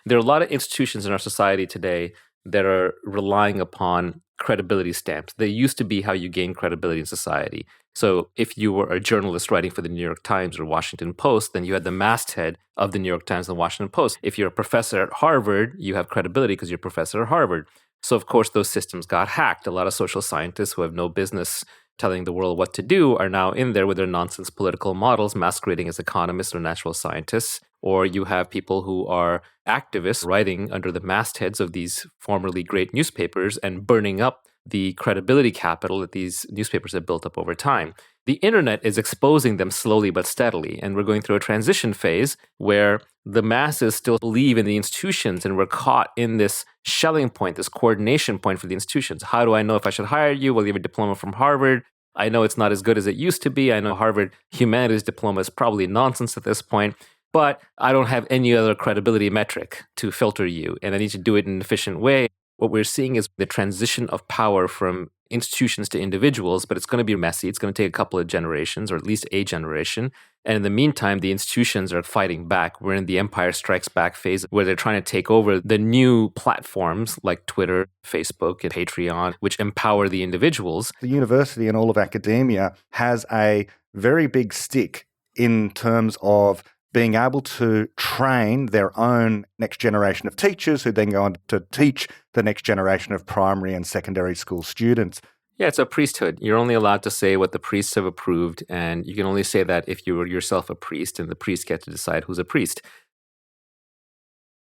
There are a lot of institutions in our society today that are relying upon credibility stamps. They used to be how you gain credibility in society. So if you were a journalist writing for the New York Times or Washington Post, then you had the masthead of the New York Times and the Washington Post. If you're a professor at Harvard, you have credibility because you're a professor at Harvard. So of course, those systems got hacked. A lot of social scientists who have no business telling the world what to do are now in there with their nonsense political models masquerading as economists or natural scientists. Or you have people who are activists writing under the mastheads of these formerly great newspapers and burning up the credibility capital that these newspapers have built up over time. The internet is exposing them slowly but steadily, and we're going through a transition phase where the masses still believe in the institutions, and we're caught in this shelling point, this coordination point for the institutions. How do I know if I should hire you? Well, you have a diploma from Harvard. I know it's not as good as it used to be. I know Harvard humanities diploma is probably nonsense at this point, but I don't have any other credibility metric to filter you, and I need to do it in an efficient way. What we're seeing is the transition of power from institutions to individuals, but it's going to be messy. It's going to take a couple of generations, or at least a generation. And in the meantime, the institutions are fighting back. We're in the Empire Strikes Back phase where they're trying to take over the new platforms like Twitter, Facebook, and Patreon, which empower the individuals. The university and all of academia has a very big stick in terms of being able to train their own next generation of teachers who then go on to teach the next generation of primary and secondary school students. Yeah, it's a priesthood. You're only allowed to say what the priests have approved, and you can only say that if you were yourself a priest, and the priest get to decide who's a priest.